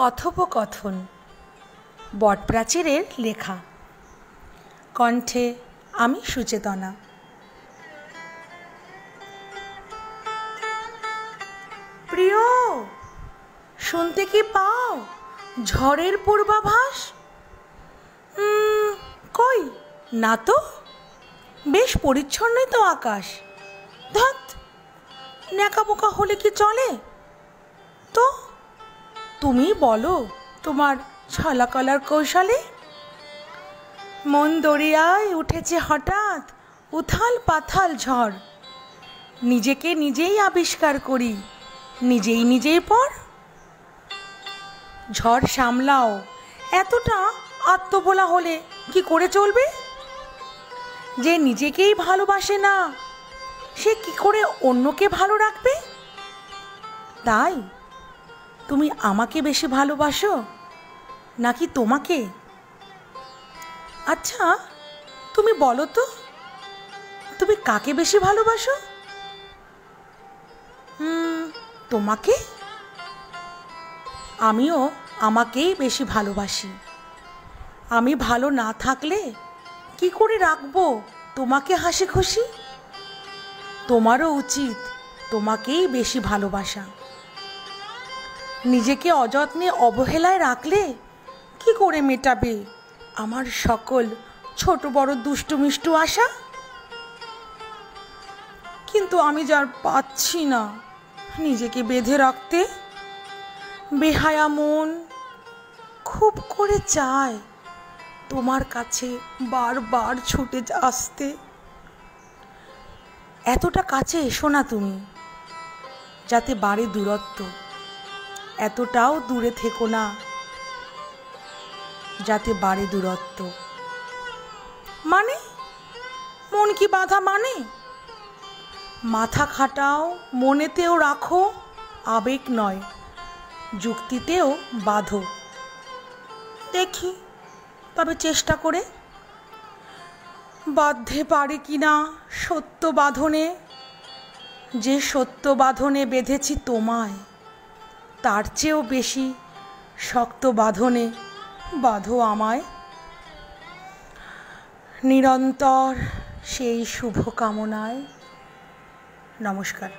কথোপকথন বটপ্রাচীরের লেখা। কণ্ঠে আমি সুচেতনা। প্রিয়, শুনতে কি পাও ঝড়ের পূর্বাভাস? কই না তো, বেশ পরিচ্ছন্নই তো আকাশ। ধ্যাৎ, ন্যাকাবোকা হলে কি চলে? তো তুমি বলো তোমার ছলাকলার কৌশলে। মন দরিয়ায় উঠেছে হঠাৎ উথাল পাথাল ঝড়। নিজেকে নিজেই আবিষ্কার করি, নিজেই নিজেই পর। ঝড় সামলাও, এতটা আত্মভোলা হলে কি করে চলবে? যে নিজেকেই ভালোবাসে না, সে কি করে অন্যকে ভালো রাখবে? তাই তুমি আমাকে বেশি ভালোবাসো নাকি তোমাকে? আচ্ছা, তুমি বলো তো, তুমি কাকে বেশি ভালোবাসো? তোমাকে? আমিও আমাকেই বেশি ভালোবাসি। আমি ভালো না থাকলে কি করে রাখবো তোমাকে হাসি খুশি? তোমারও উচিত তোমাকেই বেশি ভালোবাসা। নিজেকে অযত্নে অবহেলায় রাখলে কি করে মেটাবে আমার সকল ছোট বড় দুষ্টু মিষ্টু আশা? কিন্তু আমি যার পাচ্ছি না নিজেকে বেঁধে রাখতে। বেহায়া মন খুব করে চায় তোমার কাছে বারবার ছুটে আসতে। এতটা কাছে এসো না তুমি, যাতে বাড়ে দূরত্ব। এতটাও দূরে থেকো না, যাতে বাড়ে দূরত্ব। মানে মন কি বাধা? মানে মাথা খাটাও, মনেতেও রাখো, আবেগ নয় যুক্তিতেও বাঁধো। দেখি তবে চেষ্টা করে বাঁধতে পারি কিনা সত্য বাঁধনে। যে সত্য বাঁধনে বেঁধেছি তোমায়, তার চেয়েও বেশি শক্ত বাঁধনে বাঁধো আমায়। নিরন্তর সেই শুভ কামনায়। নমস্কার।